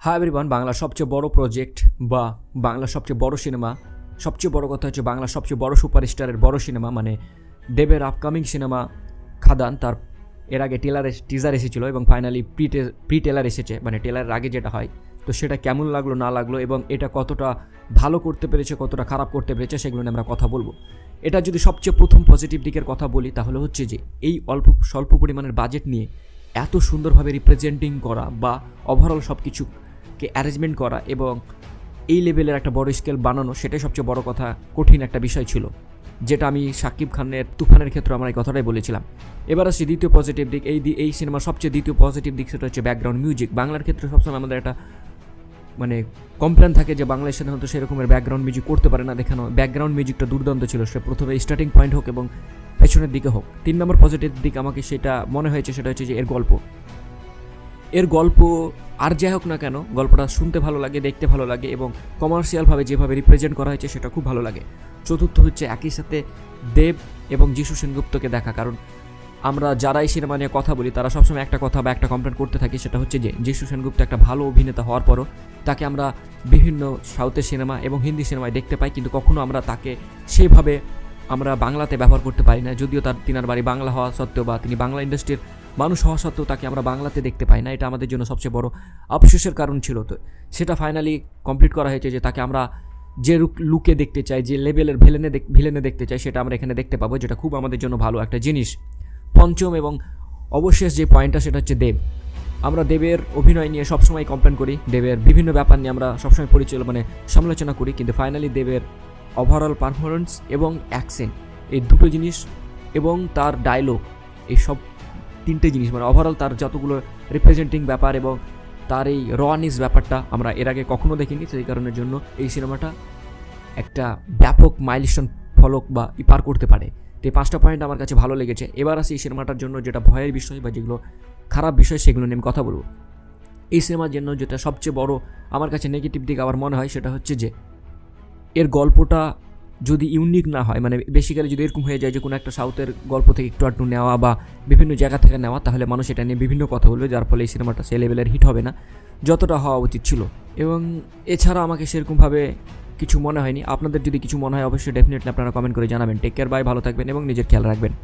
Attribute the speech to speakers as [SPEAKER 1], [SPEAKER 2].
[SPEAKER 1] Hi everyone, বাংলার সবচেয়ে বড় প্রজেক্ট বা বাংলার সবচেয়ে বড় সিনেমা, সবচেয়ে বড় কথা হচ্ছে বাংলার সবচেয়ে বড় সুপারস্টারের বড় সিনেমা মানে দেবের আপকামিং সিনেমা খাদান। তার এর আগে টিজার এসেছিলো এবং ফাইনালি প্রি টেলার এসেছে, মানে টেলারের আগে যেটা হয়। তো সেটা কেমন লাগলো না লাগলো এবং এটা কতটা ভালো করতে পেরেছে কতটা খারাপ করতে পেরেছে সেগুলো নিয়ে আমরা কথা বলবো। এটা যদি সবচেয়ে প্রথম পজিটিভ দিকের কথা বলি তাহলে হচ্ছে যে এই স্বল্প পরিমাণের বাজেট নিয়ে এত সুন্দরভাবে রিপ্রেজেন্টিং করা বা ওভারঅল সব কিছুকে অ্যারেঞ্জমেন্ট করা এবং এই লেভেলের একটা বড় স্কেল বানানো, সেটাই সবচেয়ে বড় কথা, কঠিন একটা বিষয় ছিল, যেটা আমি শাকিব খানের তুফানের ক্ষেত্রে আমরা এই কথাটাই বলেছিলাম। এবার আসছি দ্বিতীয় পজিটিভ দিক। এই সিনেমার সবচেয়ে দ্বিতীয় পজিটিভ দিক সেটা হচ্ছে ব্যাকগ্রাউন্ড মিউজিক। বাংলার ক্ষেত্রে সবসময় আমাদের একটা মানে কমপ্লেন থাকে যে বাংলাদেশ সাধারণত সেরকমের ব্যাকগ্রাউন্ড মিউজিক করতে পারে না। দেখানো ব্যাকগ্রাউন্ড মিউজিকটা দুর্দান্ত ছিল, সে প্রথমে স্টার্টিং পয়েন্ট হোক এবং পেছনের দিকে হোক। 3 নম্বর পজিটিভ দিক আমাকে সেটা মনে হয়েছে সেটা হচ্ছে যে এর গল্প আর যাই হোক না কেন, গল্পটা শুনতে ভালো লাগে, দেখতে ভালো লাগে এবং কমার্শিয়ালভাবে যেভাবে রিপ্রেজেন্ট করা হয়েছে সেটা খুব ভালো লাগে। চতুর্থ হচ্ছে একই সাথে দেব এবং যিশু সেনগুপ্তকে দেখা। কারণ আমরা যারা এই সিনেমা নিয়ে কথা বলি তারা সবসময় একটা কথা বা একটা কমপ্লেন করতে থাকি, সেটা হচ্ছে যে যিশু সেনগুপ্ত একটা ভালো অভিনেতা হওয়ার পরও তাকে আমরা বিভিন্ন সাউথের সিনেমা এবং হিন্দি সিনেমায় দেখতে পাই, কিন্তু কখনো আমরা তাকে সেভাবে আমরা বাংলাতে ব্যবহার করতে পারি না। যদিও তিনার বাড়ি বাংলা হওয়া সত্ত্বেও বা তিনি বাংলা ইন্ডাস্ট্রির মানুষ হওয়া সত্ত্বেও তাকে আমরা বাংলাতে দেখতে পাই না। এটা আমাদের জন্য সবচেয়ে বড় আফসোসের কারণ ছিল। তো সেটা ফাইনালি কমপ্লিট করা হয়েছে যে তাকে আমরা যে লুকে দেখতে চাই, যে লেভেলের ভিলেনে দেখতে চাই, সেটা আমরা এখানে দেখতে পাবো, যেটা খুব আমাদের জন্য ভালো একটা জিনিস। পঞ্চম এবং অবশেষ যে পয়েন্টটা সেটা হচ্ছে দেব। আমরা দেবের অভিনয় নিয়ে সবসময় কমপ্লেন করি, দেবের বিভিন্ন ব্যাপার নিয়ে আমরা সবসময় সমালোচনা করি, কিন্তু ফাইনালি দেবের ওভারঅল পারফরমেন্স এবং অ্যাকসেন্ট, এই দুটো জিনিস এবং তার ডায়লগ, এই সব তিনটে জিনিস মানে ওভারঅল তার যতগুলো রিপ্রেজেন্টিং ব্যাপার এবং তার এই রনিস ব্যাপারটা আমরা এর আগে কখনো দেখিনি। সেই কারণের জন্য এই সিনেমাটা একটা ব্যাপক মাইলস্টোন ফলক বা পার করতে পারে। তো এই 5টা পয়েন্ট আমার কাছে ভালো লেগেছে। এবার আসি এই সিনেমাটার জন্য যেটা ভয়ের বিষয় বা যেগুলো খারাপ বিষয় সেগুলো নিয়ে আমি কথা বলবো। এই সিনেমার জন্য যেটা সবচেয়ে বড় আমার কাছে নেগেটিভ দিক আমার মনে হয় সেটা হচ্ছে যে এর গল্পটা যদি ইউনিক না হয়, মানে বেসিক্যালি যদি এরকম হয়ে যায় যে কোনো একটা সাউথের গল্প থেকে একটু আধটু নেওয়া বা বিভিন্ন জায়গা থেকে নেওয়া, তাহলে মানুষ এটা নিয়ে বিভিন্ন কথা বলবে, যার ফলে এই সিনেমাটা সে লেভেলের হিট হবে না যতটা হওয়া উচিত ছিল। এবং এছাড়া আমাকে সেরকমভাবে কিছু মনে হয়নি। আপনাদের যদি কিছু মনে হয় অবশ্যই ডেফিনেটলি আপনারা কমেন্ট করে জানাবেন। টেক কেয়ার, বাই, ভালো থাকবেন এবং নিজের খেয়াল রাখবেন।